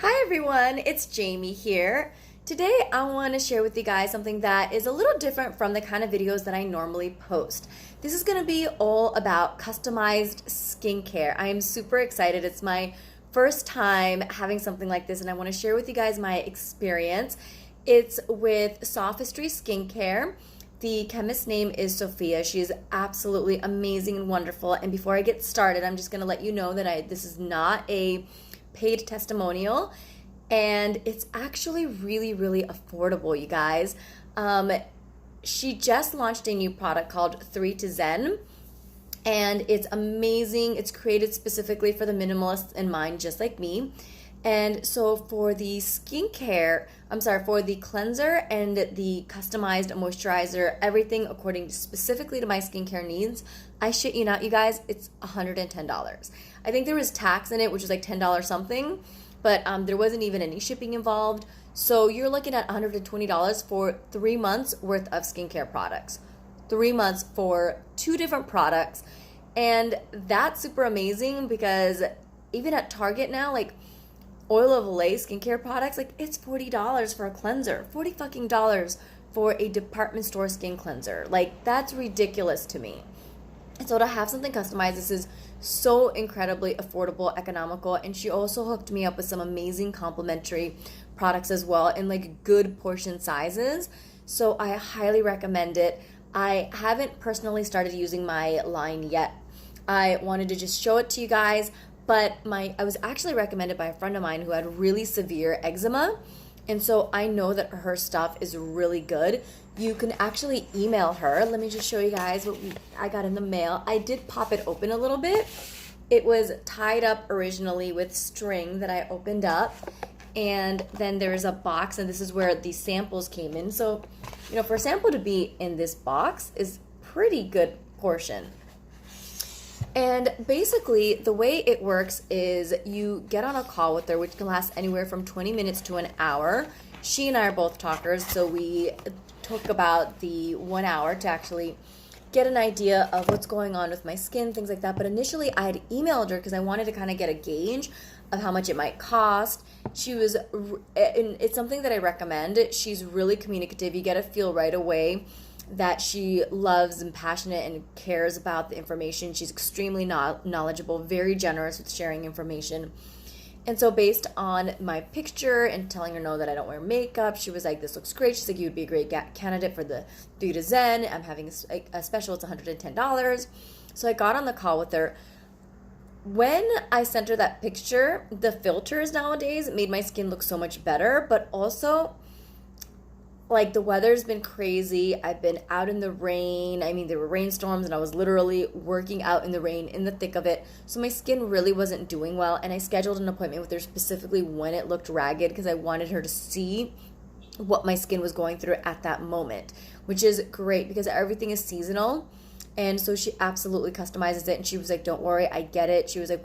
Hi everyone, it's Jamie here. Today I want to share with you guys something that is a little different from the kind of videos that I normally post. This is going to be all about customized skincare. I am super excited. It's my first time having something like this and I want to share with you guys my experience. It's with Sophistry Skincare. The chemist's name is Sophia. She's absolutely amazing and wonderful. And before I get started, I'm just going to let you know that this is not a paid testimonial, and it's actually really affordable, you guys. She just launched a new product called 3 to Zen, and it's amazing. It's created specifically for the minimalists in mind, just like me. And so for the for the cleanser and the customized moisturizer, everything according specifically to my skincare needs, I shit you not, you guys, it's $110. I think there was tax in it, which was like $10 something, but there wasn't even any shipping involved. So you're looking at $120 for 3 months worth of skincare products. 3 months for 2 different products. And that's super amazing because even at Target now, like Oil of Olay skincare products, like it's $40 for a cleanser. $40 fucking dollars for a department store skin cleanser. Like that's ridiculous to me. And so to have something customized, this is so incredibly affordable, economical, and she also hooked me up with some amazing complimentary products as well in like good portion sizes. So I highly recommend it. I haven't personally started using my line yet. I wanted to just show it to you guys, but I was actually recommended by a friend of mine who had really severe eczema. And so I know that her stuff is really good. You can actually email her. Let me just show you guys what I got in the mail. I did pop it open a little bit. It was tied up originally with string that I opened up. And then there's a box, and this is where the samples came in. So, for a sample to be in this box is pretty good portion. And basically, the way it works is you get on a call with her, which can last anywhere from 20 minutes to an hour. She and I are both talkers, so we took about the 1 hour to actually get an idea of what's going on with my skin, things like that. But initially, I had emailed her because I wanted to kind of get a gauge of how much it might cost. And it's something that I recommend. She's really communicative. You get a feel right away that she loves and passionate and cares about the information. She's extremely knowledgeable, very generous with sharing information. And so based on my picture and telling her no that I don't wear makeup, she was like, this looks great. She's like, you would be a great candidate for the 3 to Zen. I'm having a special, it's $110. So I got on the call with her. When I sent her that picture, the filters nowadays made my skin look so much better, but also like the weather's been crazy. I've been out in the rain. I mean, there were rainstorms and I was literally working out in the rain in the thick of it. So my skin really wasn't doing well. And I scheduled an appointment with her specifically when it looked ragged because I wanted her to see what my skin was going through at that moment, which is great because everything is seasonal. And so she absolutely customizes it. And she was like, don't worry, I get it. She was like,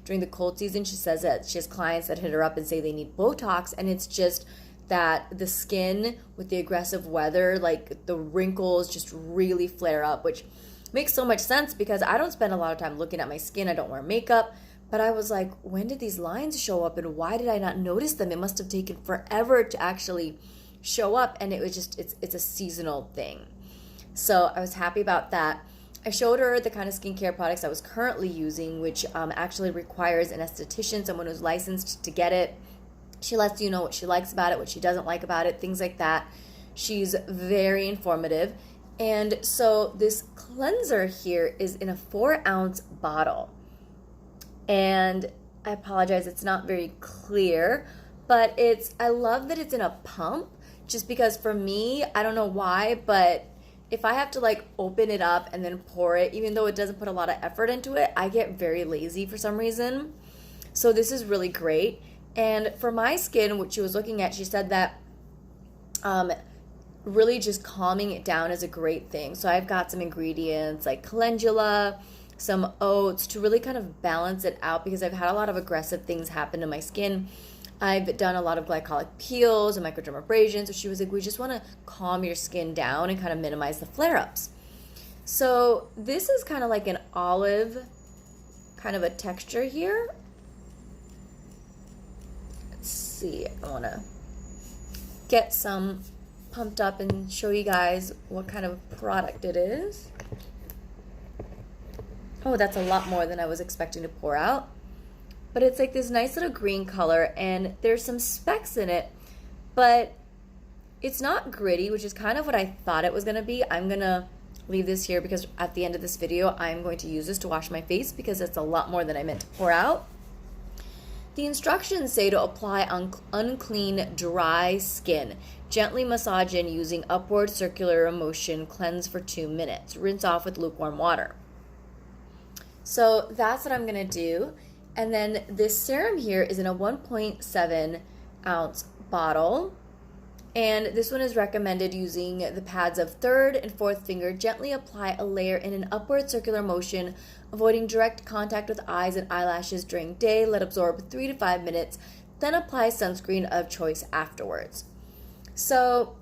during the cold season, she says that she has clients that hit her up and say they need Botox. And it's just that the skin with the aggressive weather, like the wrinkles just really flare up, which makes so much sense because I don't spend a lot of time looking at my skin. I don't wear makeup, but I was like, when did these lines show up and why did I not notice them? It must have taken forever to actually show up, and it was just, it's a seasonal thing. So I was happy about that. I showed her the kind of skincare products I was currently using, which actually requires an esthetician, someone who's licensed to get it. She lets you know what she likes about it, what she doesn't like about it, things like that. She's very informative. And so this cleanser here is in a 4-ounce bottle. And I apologize, it's not very clear, but I love that it's in a pump just because for me, I don't know why, but if I have to like open it up and then pour it, even though it doesn't put a lot of effort into it, I get very lazy for some reason. So this is really great. And for my skin, what she was looking at, she said that really just calming it down is a great thing. So I've got some ingredients like calendula, some oats to really kind of balance it out because I've had a lot of aggressive things happen to my skin. I've done a lot of glycolic peels and microdermabrasion. So she was like, we just want to calm your skin down and kind of minimize the flare-ups. So this is kind of like an olive kind of a texture here. Let's see. I want to get some pumped up and show you guys what kind of product it is. Oh, that's a lot more than I was expecting to pour out. But it's like this nice little green color, and there's some specks in it, but it's not gritty, which is kind of what I thought it was going to be. I'm going to leave this here because at the end of this video, I'm going to use this to wash my face because it's a lot more than I meant to pour out. The instructions say to apply on unclean, dry skin. Gently massage in using upward circular motion. Cleanse for 2 minutes. Rinse off with lukewarm water. So that's what I'm going to do. And then this serum here is in a 1.7 ounce bottle. And this one is recommended using the pads of third and fourth finger. Gently apply a layer in an upward circular motion, avoiding direct contact with eyes and eyelashes during day. Let absorb 3 to 5 minutes. Then apply sunscreen of choice afterwards. So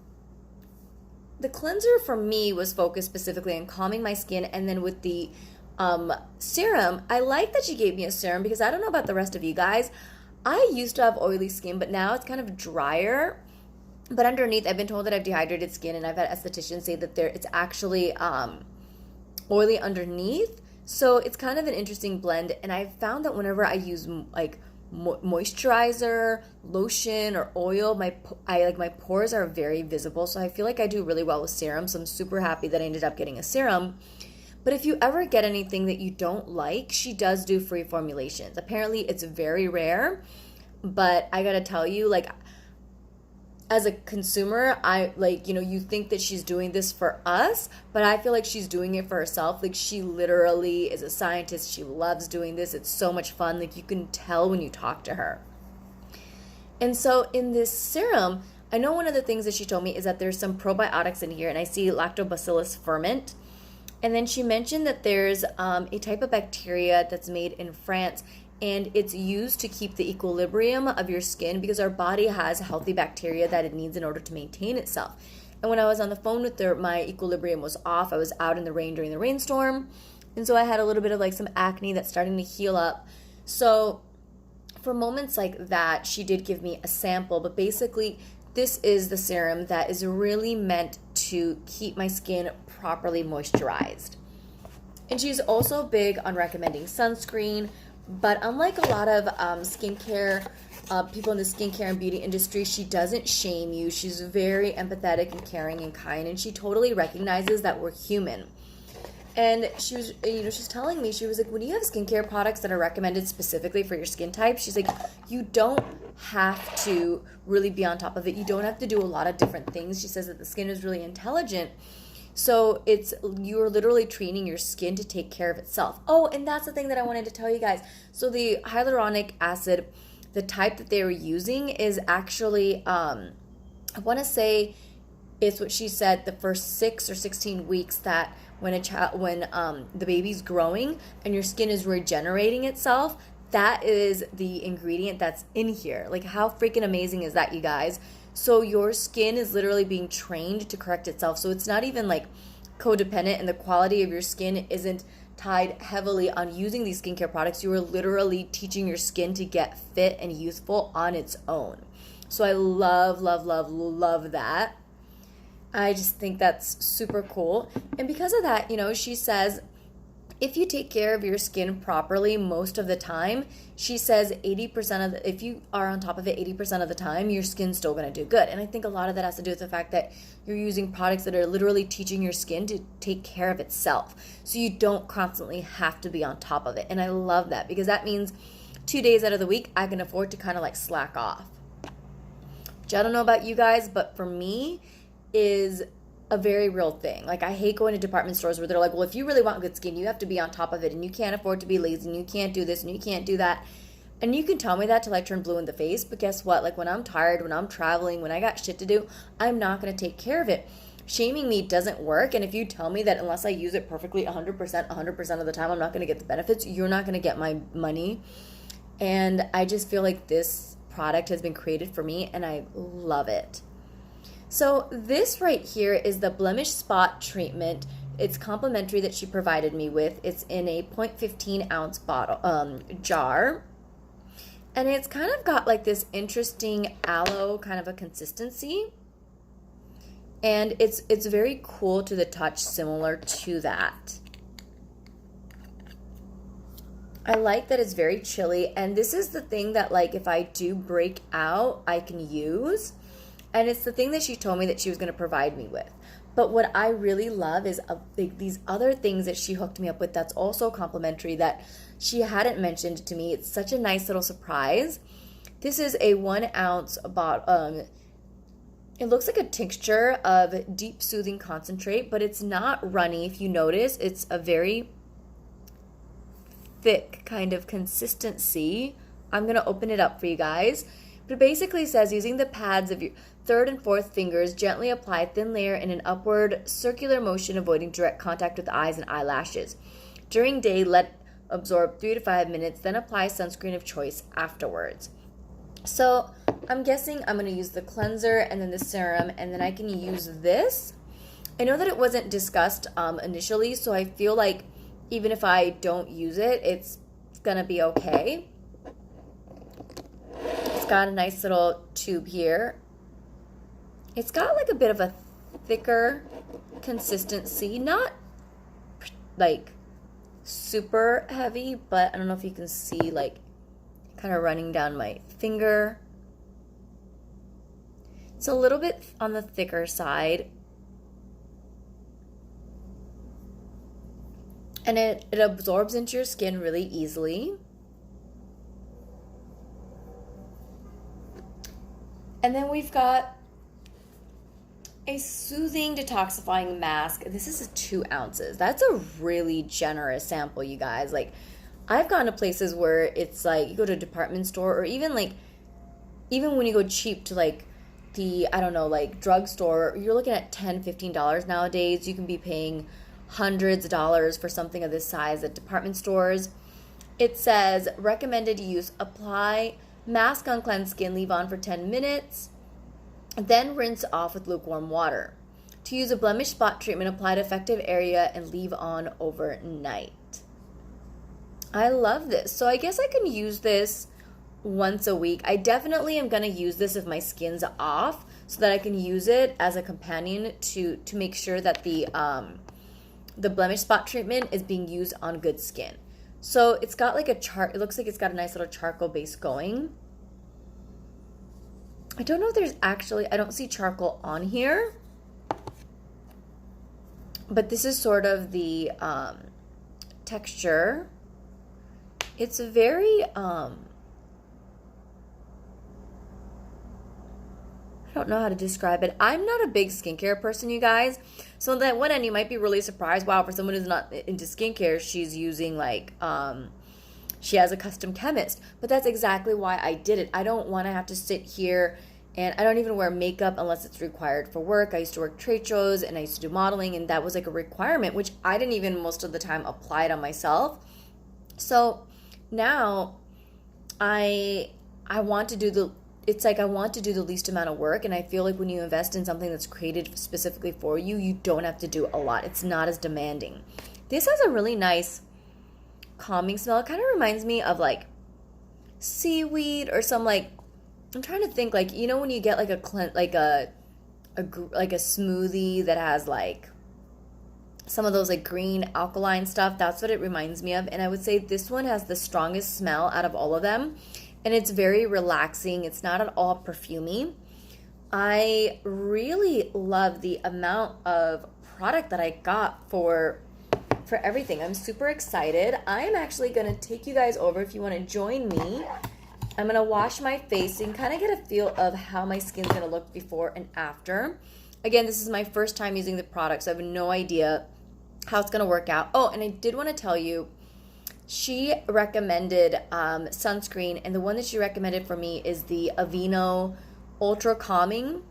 the cleanser for me was focused specifically on calming my skin, and then with the serum, I like that she gave me a serum because I don't know about the rest of you guys. I used to have oily skin, but now it's kind of drier. But underneath, I've been told that I have dehydrated skin, and I've had estheticians say that it's actually oily underneath. So it's kind of an interesting blend, and I've found that whenever I use like moisturizer, lotion, or oil, my pores are very visible. So I feel like I do really well with serum. So I'm super happy that I ended up getting a serum. But if you ever get anything that you don't like, she does do free formulations. Apparently, it's very rare, but I gotta tell you, like, as a consumer, you think that she's doing this for us, but I feel like she's doing it for herself. Like, she literally is a scientist. She loves doing this. It's so much fun. Like, you can tell when you talk to her. And so in this serum, I know one of the things that she told me is that there's some probiotics in here, and I see lactobacillus ferment. And then she mentioned that there's a type of bacteria that's made in France, and it's used to keep the equilibrium of your skin because our body has healthy bacteria that it needs in order to maintain itself. And when I was on the phone with her, my equilibrium was off. I was out in the rain during the rainstorm, and so I had a little bit of like some acne that's starting to heal up. So for moments like that, she did give me a sample, but basically this is the serum that is really meant to keep my skin properly moisturized. And she's also big on recommending sunscreen, but unlike a lot of skincare people in the skincare and beauty industry, she doesn't shame you. She's very empathetic and caring and kind, and she totally recognizes that we're human. And she was, she's telling me, she was like, when you have skincare products that are recommended specifically for your skin type, she's like, you don't have to really be on top of it. You don't have to do a lot of different things. She says that the skin is really intelligent. So you're literally training your skin to take care of itself. Oh, and that's the thing that I wanted to tell you guys. So the hyaluronic acid, the type that they were using is actually, I want to say it's what she said, the first 6 or 16 weeks that when the baby's growing and your skin is regenerating itself, that is the ingredient that's in here. Like, how freaking amazing is that, you guys? So your skin is literally being trained to correct itself. So it's not even like codependent, and the quality of your skin isn't tied heavily on using these skincare products. You are literally teaching your skin to get fit and youthful on its own. So I love, love, love, love that. I just think that's super cool. And because of that, she says, if you take care of your skin properly most of the time, she says if you are on top of it 80% of the time, your skin's still going to do good. And I think a lot of that has to do with the fact that you're using products that are literally teaching your skin to take care of itself. So you don't constantly have to be on top of it. And I love that because that means 2 days out of the week, I can afford to kind of like slack off. Which I don't know about you guys, but for me is a very real thing. Like, I hate going to department stores where they're like, well, if you really want good skin, you have to be on top of it, and you can't afford to be lazy, and you can't do this, and you can't do that. And you can tell me that till I turn blue in the face, but guess what? Like, when I'm tired, when I'm traveling, when I got shit to do, I'm not going to take care of it. Shaming me doesn't work, and if you tell me that unless I use it perfectly 100% of the time, I'm not going to get the benefits, you're not going to get my money. And I just feel like this product has been created for me, and I love it. So this right here is the Blemish Spot Treatment. It's complimentary that she provided me with. It's in a 0.15 ounce bottle jar. And it's kind of got like this interesting aloe kind of a consistency. And it's very cool to the touch, similar to that. I like that it's very chilly, and this is the thing that, like, if I do break out, I can use. And it's the thing that she told me that she was going to provide me with. But what I really love is these other things that she hooked me up with that's also complimentary that she hadn't mentioned to me. It's such a nice little surprise. This is a 1 ounce bottle. It looks like a tincture of deep soothing concentrate, but it's not runny. If you notice, it's a very thick kind of consistency. I'm going to open it up for you guys. But it basically says, using the pads of your third and fourth fingers, gently apply a thin layer in an upward circular motion, avoiding direct contact with the eyes and eyelashes. During day, let absorb 3 to 5 minutes, then apply sunscreen of choice afterwards. So I'm guessing I'm going to use the cleanser and then the serum, and then I can use this. I know that it wasn't discussed initially, so I feel like even if I don't use it, it's going to be okay. It's got a nice little tube here. It's got like a bit of a thicker consistency, not like super heavy, but I don't know if you can see, like, kind of running down my finger. It's a little bit on the thicker side. And it absorbs into your skin really easily. And then we've got a soothing detoxifying mask. This is 2 ounces. That's a really generous sample, you guys. Like, I've gone to places where it's like you go to a department store, or even when you go cheap to like the, I don't know, like drugstore, you're looking at $10, $15 nowadays. You can be paying hundreds of dollars for something of this size at department stores. It says recommended use: apply mask on cleansed skin, leave on for 10 minutes, then rinse off with lukewarm water. To use a blemish spot treatment, apply to affected area and leave on overnight. I love this. So I guess I can use this once a week. I definitely am going to use this if my skin's off, so that I can use it as a companion to make sure that the blemish spot treatment is being used on good skin. So it's got like it looks like it's got a nice little charcoal base going. I don't know if there's actually, I don't see charcoal on here, but this is sort of the texture. It's very, I don't know how to describe it. I'm not a big skincare person, you guys. So that one end, you might be really surprised. Wow, for someone who's not into skincare, she's using like, she has a custom chemist. But that's exactly why I did it. I don't want to have to sit here, and I don't even wear makeup unless it's required for work. I used to work trade shows, and I used to do modeling, and that was like a requirement, which I didn't even most of the time apply it on myself. So now I want to do the least amount of work, and I feel like when you invest in something that's created specifically for you, you don't have to do a lot. It's not as demanding. This has a really nice calming smell. It kind of reminds me of like seaweed or some, like, I'm trying to think, like, you know when you get like a smoothie that has like some of those like green alkaline stuff. That's what it reminds me of. And I would say this one has the strongest smell out of all of them. And it's very relaxing. It's not at all perfumey. I really love the amount of product that I got for everything. I'm super excited. I'm actually going to take you guys over, if you want to join me. I'm going to wash my face and kind of get a feel of how my skin's going to look before and after. Again, this is my first time using the product, so I have no idea how it's going to work out. Oh, and I did want to tell you, she recommended sunscreen, and the one that she recommended for me is the Aveeno Ultra Calming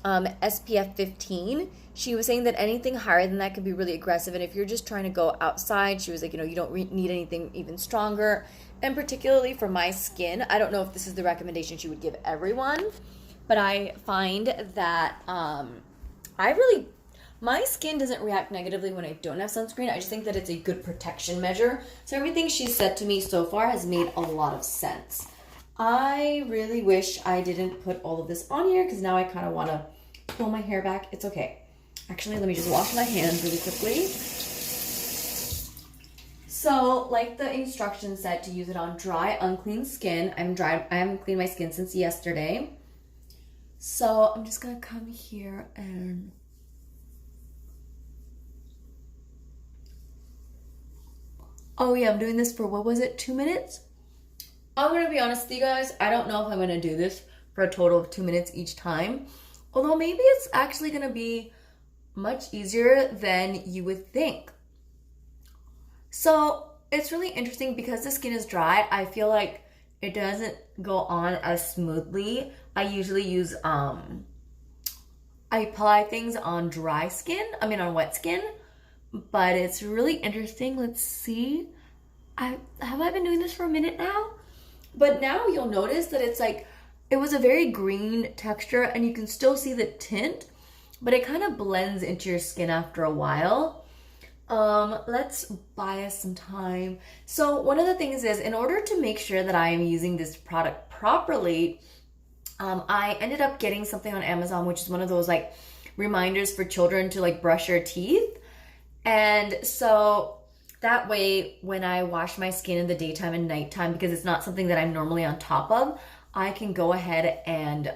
SPF 15. She was saying that anything higher than that could be really aggressive, and if you're just trying to go outside, she was like, you don't need anything even stronger. And particularly for my skin, I don't know if this is the recommendation she would give everyone, but I find that my skin doesn't react negatively when I don't have sunscreen. I just think that it's a good protection measure. So everything she said to me so far has made a lot of sense. I really wish I didn't put all of this on here because now I kind of want to pull my hair back. It's okay. Actually, let me just wash my hands really quickly. So, like the instructions said, to use it on dry, unclean skin. I haven't cleaned my skin since yesterday. So, I'm just going to come here and... Oh yeah, I'm doing this for, what was it, 2 minutes? I'm going to be honest with you guys, I don't know if I'm going to do this for a total of 2 minutes each time. Although maybe it's actually going to be much easier than you would think. So it's really interesting because the skin is dry. I feel like it doesn't go on as smoothly. I usually use, I apply things on dry skin, on wet skin. But it's really interesting. Let's see. Have I been doing this for a minute now? But now you'll notice that it's like, it was a very green texture and you can still see the tint, but it kind of blends into your skin after a while. Let's buy us some time. So one of the things is, in order to make sure that I am using this product properly, I ended up getting something on Amazon, which is one of those like reminders for children to like brush your teeth. And so that way, when I wash my skin in the daytime and nighttime, because it's not something that I'm normally on top of, I can go ahead and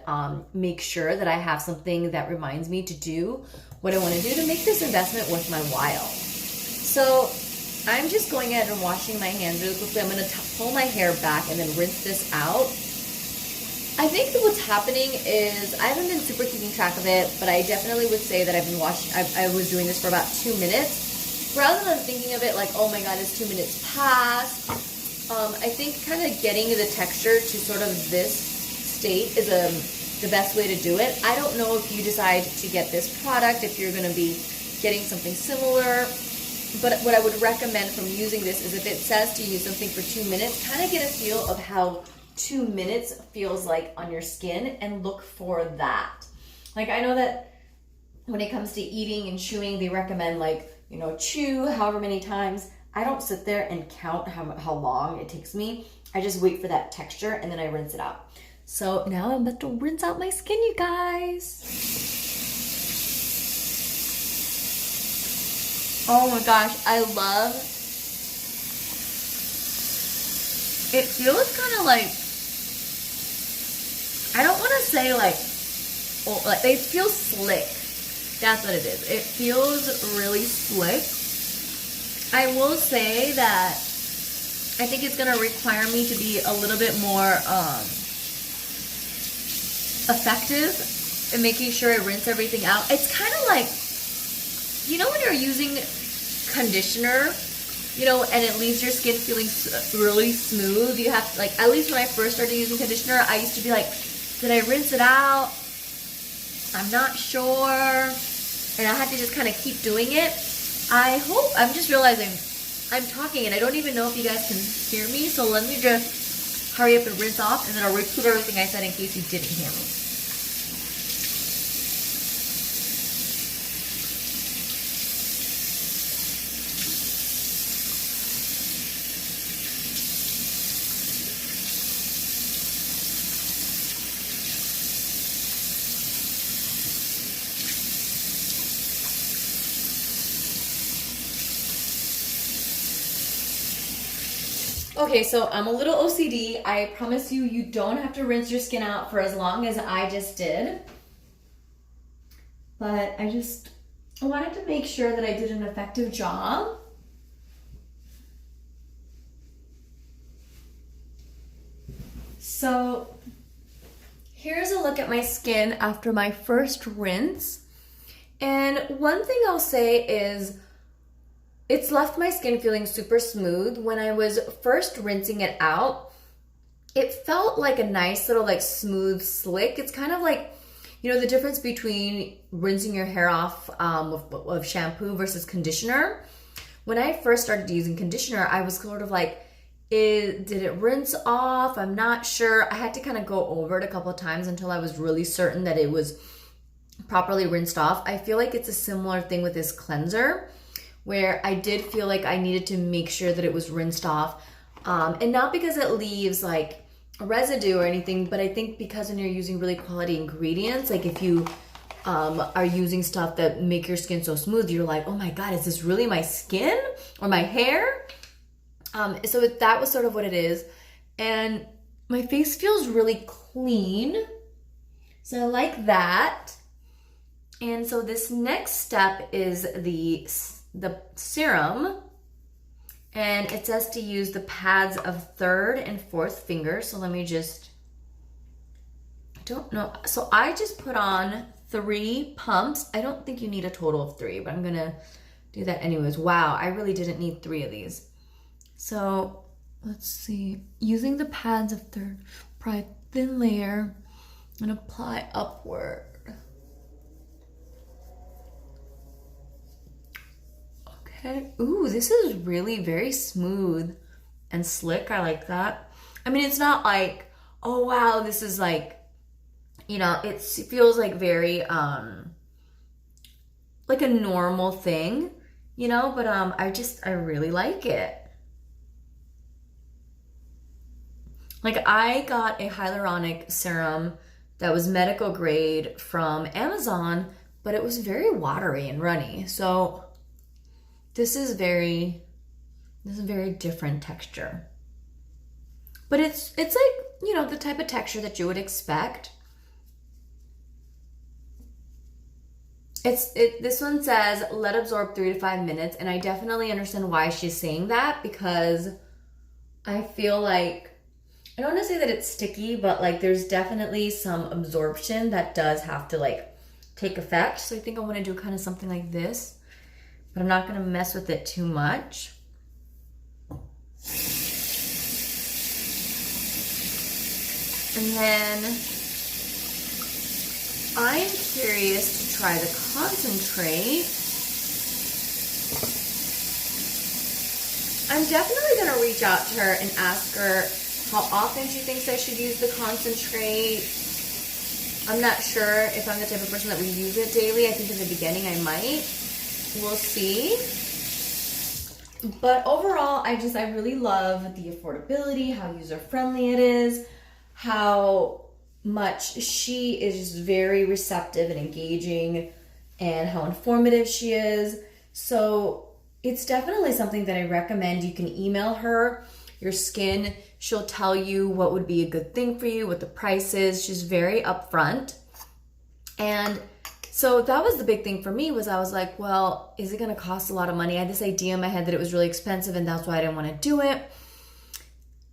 make sure that I have something that reminds me to do what I want to do to make this investment worth my while. So I'm just going ahead and washing my hands really quickly. I'm going to pull my hair back and then rinse this out. I think that what's happening is, I haven't been super keeping track of it, but I definitely would say that I was doing this for about 2 minutes. Rather than thinking of it like, oh my god, it's 2 minutes past, I think kind of getting the texture to sort of this state is the best way to do it. I don't know if you decide to get this product, if you're going to be getting something similar, but what I would recommend from using this is, if it says to use something for 2 minutes, kind of get a feel of how 2 minutes feels like on your skin and look for that. Like, I know that when it comes to eating and chewing, they recommend like, chew however many times. I don't sit there and count how long it takes me. I just wait for that texture and then I rinse it out. So now I'm about to rinse out my skin, you guys. Oh my gosh, I love. It feels kind of like, I don't want to say like, it feels slick. That's what it is. It feels really slick. I will say that I think it's going to require me to be a little bit more effective in making sure I rinse everything out. It's kind of like, when you're using conditioner, and it leaves your skin feeling really smooth. You have to, like, at least when I first started using conditioner, I used to be like, did I rinse it out? I'm not sure. And I had to just kind of keep doing it. I'm just realizing I'm talking and I don't even know if you guys can hear me. So let me just hurry up and rinse off, and then I'll repeat everything I said in case you didn't hear me. Okay, so I'm a little OCD. I promise you don't have to rinse your skin out for as long as I just did. But I wanted to make sure that I did an effective job. So here's a look at my skin after my first rinse. And one thing I'll say is, it's left my skin feeling super smooth. When I was first rinsing it out, it felt like a nice little like smooth slick. It's kind of like, the difference between rinsing your hair off with shampoo versus conditioner. When I first started using conditioner, I was sort of like, did it rinse off? I'm not sure. I had to kind of go over it a couple of times until I was really certain that it was properly rinsed off. I feel like it's a similar thing with this cleanser, where I did feel like I needed to make sure that it was rinsed off. And not because it leaves like residue or anything, but I think because when you're using really quality ingredients, like if you are using stuff that make your skin so smooth, you're like, oh my God, is this really my skin or my hair? So that was sort of what it is. And my face feels really clean. So I like that. And so this next step is the serum. And it says to use the pads of third and fourth finger. So let me just, I don't know. So I just put on 3 pumps. I don't think you need a total of 3, but I'm gonna do that anyways. Wow, I really didn't need 3 of these. So let's see. Using the pads of third, apply thin layer and apply upward. Okay. Ooh, this is really very smooth and slick. I like that. I mean, it's not like, oh wow, this is like, you know, it feels like very like a normal thing, you know, but I really like it. Like I got a hyaluronic serum that was medical grade from Amazon, but it was very watery and runny. So this is a very different texture. But it's like, you know, the type of texture that you would expect. This one says let absorb 3 to 5 minutes, and I definitely understand why she's saying that, because I feel like, I don't want to say that it's sticky, but like there's definitely some absorption that does have to like take effect. So I think I want to do kind of something like this, but I'm not going to mess with it too much. And then I'm curious to try the concentrate. I'm definitely going to reach out to her and ask her how often she thinks I should use the concentrate. I'm not sure if I'm the type of person that would use it daily. I think in the beginning I might. We'll see. But overall, I really love the affordability, how user-friendly it is, how much she is very receptive and engaging, and how informative she is. So it's definitely something that I recommend. You can email her your skin. She'll tell you what would be a good thing for you, what the price is. She's very upfront. And so that was the big thing for me, was I was like, well, is it going to cost a lot of money? I had this idea in my head that it was really expensive, and that's why I didn't want to do it.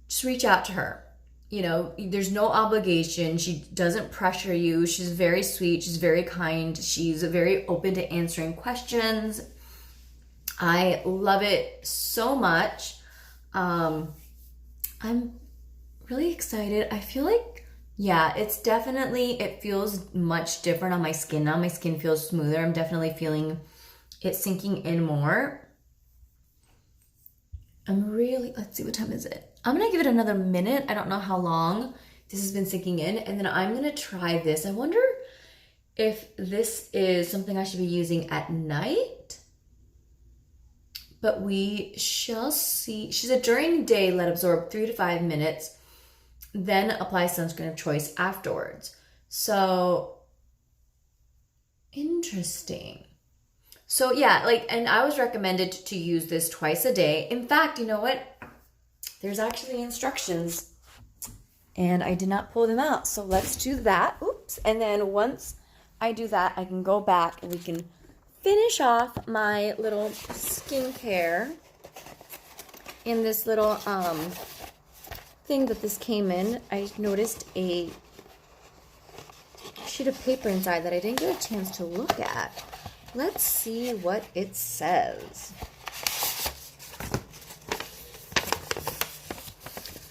Just reach out to her. You know, there's no obligation. She doesn't pressure you. She's very sweet. She's very kind. She's very open to answering questions. I love it so much. I'm really excited. I feel like, yeah, it's definitely, it feels much different on my skin now. My skin feels smoother. I'm definitely feeling it sinking in more. Let's see, what time is it? I'm going to give it another minute. I don't know how long this has been sinking in. And then I'm going to try this. I wonder if this is something I should be using at night. But we shall see. She said during the day, let absorb 3 to 5 minutes, then apply sunscreen of choice afterwards. So, interesting. So yeah, and I was recommended to use this twice a day. In fact, you know what? There's actually instructions, and I did not pull them out. So let's do that. Oops. And then once I do that, I can go back and we can finish off my little skincare in this little thing that this came in. I noticed a sheet of paper inside that I didn't get a chance to look at. Let's see what it says.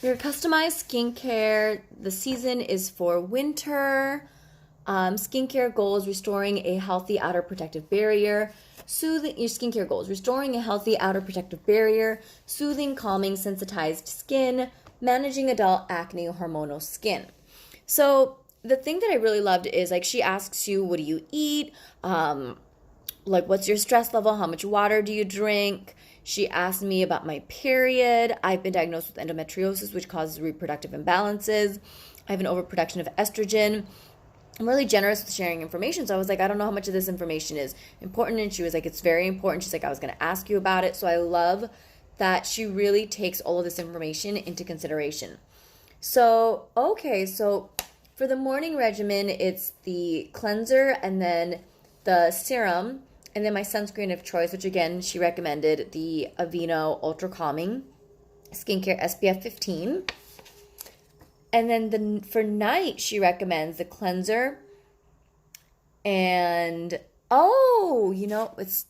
Your customized skincare. The season is for winter. Skincare goals: restoring a healthy outer protective barrier. Soothing your skincare goals: restoring a healthy outer protective barrier, soothing, calming, sensitized skin, managing adult acne, hormonal skin. So the thing that I really loved is she asks you, what do you eat? What's your stress level? How much water do you drink? She asked me about my period. I've been diagnosed with endometriosis, which causes reproductive imbalances. I have an overproduction of estrogen. I'm really generous with sharing information. So I was like, I don't know how much of this information is important. And she was like, it's very important. She's like, I was going to ask you about it. So I love that she really takes all of this information into consideration. So, okay, so for the morning regimen, it's the cleanser and then the serum and then my sunscreen of choice, which again, she recommended the Aveeno Ultra Calming Skincare SPF 15. And then for night, she recommends the cleanser. And, this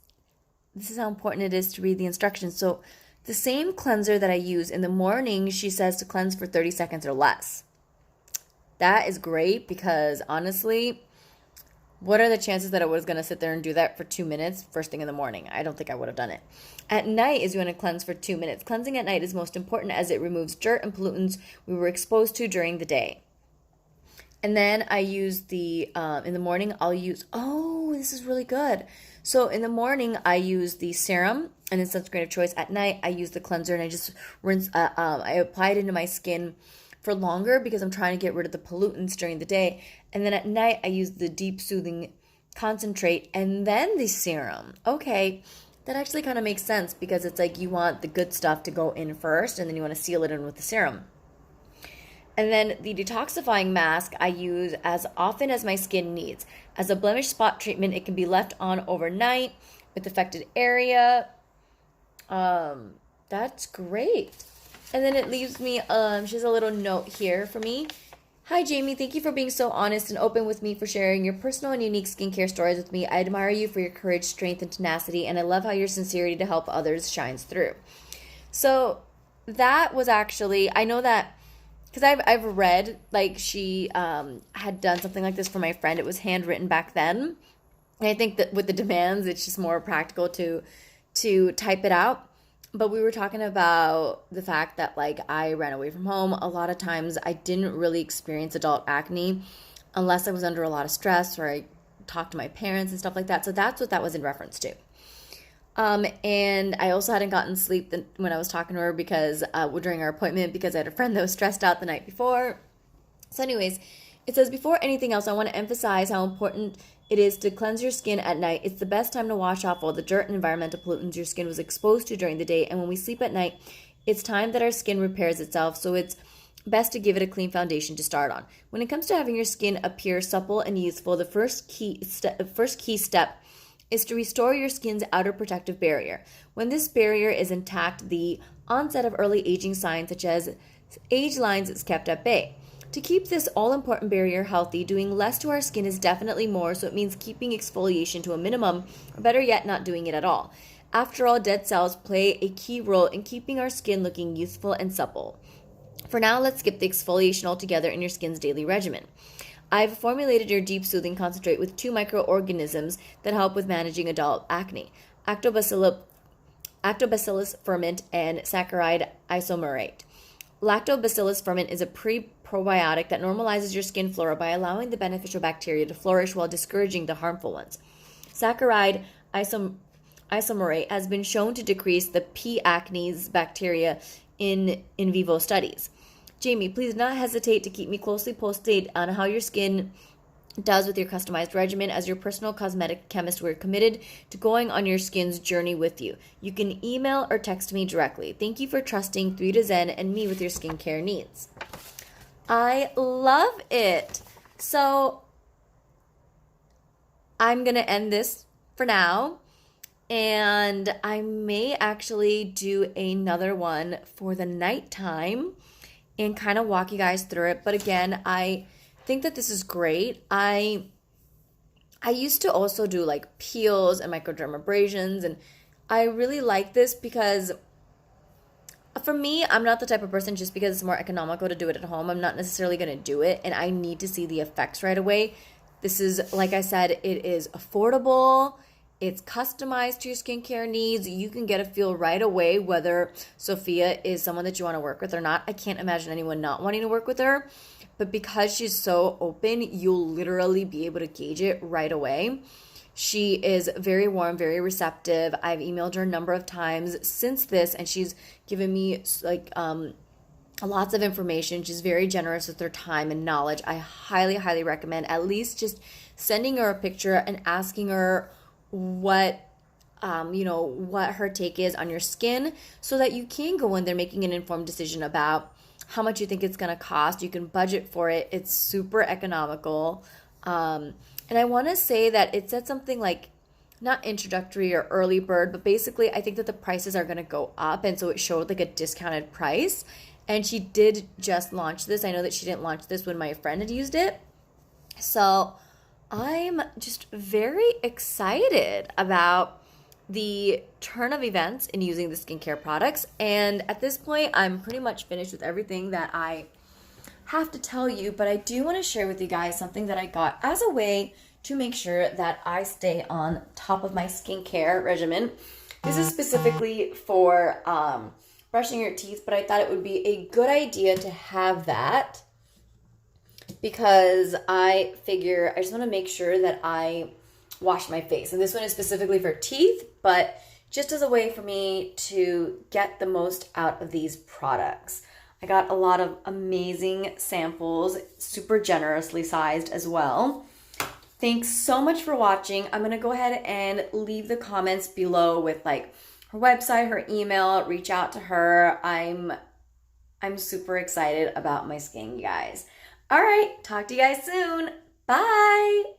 is how important it is to read the instructions. So the same cleanser that I use in the morning, she says to cleanse for 30 seconds or less. That is great because honestly, what are the chances that I was going to sit there and do that for 2 minutes first thing in the morning? I don't think I would have done it. At night is you want to cleanse for 2 minutes. Cleansing at night is most important as it removes dirt and pollutants we were exposed to during the day. And then I use in the morning, this is really good. So in the morning, I use the serum and then sunscreen of choice. At night, I use the cleanser and I just rinse, I apply it into my skin for longer because I'm trying to get rid of the pollutants during the day. And then at night, I use the deep soothing concentrate and then the serum. Okay, that actually kind of makes sense because it's like you want the good stuff to go in first and then you want to seal it in with the serum. And then the detoxifying mask I use as often as my skin needs. As a blemish spot treatment, it can be left on overnight with affected area. That's great. And then it leaves me, she has a little note here for me. Hi, Jamie. Thank you for being so honest and open with me, for sharing your personal and unique skincare stories with me. I admire you for your courage, strength, and tenacity, and I love how your sincerity to help others shines through. So that was actually, I know that, because I've read, like, she had done something like this for my friend. It was handwritten back then. And I think that with the demands, it's just more practical to type it out. But we were talking about the fact that, like, I ran away from home. A lot of times I didn't really experience adult acne unless I was under a lot of stress or I talked to my parents and stuff like that. So that's what that was in reference to. And I also hadn't gotten sleep when I was talking to her because during our appointment because I had a friend that was stressed out the night before. So anyways, it says, before anything else, I want to emphasize how important it is to cleanse your skin at night. It's the best time to wash off all the dirt and environmental pollutants your skin was exposed to during the day. And when we sleep at night, it's time that our skin repairs itself. So it's best to give it a clean foundation to start on. When it comes to having your skin appear supple and youthful, the first key step is to restore your skin's outer protective barrier. When this barrier is intact, the onset of early aging signs such as age lines is kept at bay. To keep this all-important barrier healthy, doing less to our skin is definitely more, so it means keeping exfoliation to a minimum, or better yet, not doing it at all. After all, dead cells play a key role in keeping our skin looking youthful and supple. For now, let's skip the exfoliation altogether in your skin's daily regimen. I've formulated your deep soothing concentrate with 2 microorganisms that help with managing adult acne: Lactobacillus ferment and saccharide isomerate. Lactobacillus ferment is a probiotic that normalizes your skin flora by allowing the beneficial bacteria to flourish while discouraging the harmful ones. Saccharide isomerate has been shown to decrease the P. acnes bacteria in vivo studies. Jamie, please do not hesitate to keep me closely posted on how your skin does with your customized regimen. As your personal cosmetic chemist, we're committed to going on your skin's journey with you. You can email or text me directly. Thank you for trusting 3 to Zen and me with your skincare needs. I love it. So I'm going to end this for now. And I may actually do another one for the nighttime and kind of walk you guys through it. But again, I think that this is great. I used to also do like peels and microdermabrasions, and I really like this because for me, I'm not the type of person, just because it's more economical to do it at home, I'm not necessarily going to do it, and I need to see the effects right away. This is, like I said, it is affordable. It's customized to your skincare needs. You can get a feel right away whether Sophia is someone that you want to work with or not. I can't imagine anyone not wanting to work with her. But because she's so open, you'll literally be able to gauge it right away. She is very warm, very receptive. I've emailed her a number of times since this, and she's given me like lots of information. She's very generous with her time and knowledge. I highly, highly recommend at least just sending her a picture and asking her what what her take is on your skin, so that you can go in there making an informed decision about how much you think it's going to cost. You can budget for it. It's super economical. And I want to say that it said something like not introductory or early bird, but basically I think that the prices are going to go up. And so it showed like a discounted price. And she did just launch this. I know that she didn't launch this when my friend had used it. So I'm just very excited about the turn of events in using the skincare products. And at this point, I'm pretty much finished with everything that I have to tell you, but I do want to share with you guys something that I got as a way to make sure that I stay on top of my skincare regimen. This is specifically for brushing your teeth, but I thought it would be a good idea to have that because I figure I just want to make sure that I wash my face. And this one is specifically for teeth, but just as a way for me to get the most out of these products. I got a lot of amazing samples, super generously sized as well. Thanks so much for watching. I'm gonna go ahead and leave the comments below with like her website, her email, reach out to her. I'm super excited about my skin, you guys. All right, talk to you guys soon. Bye.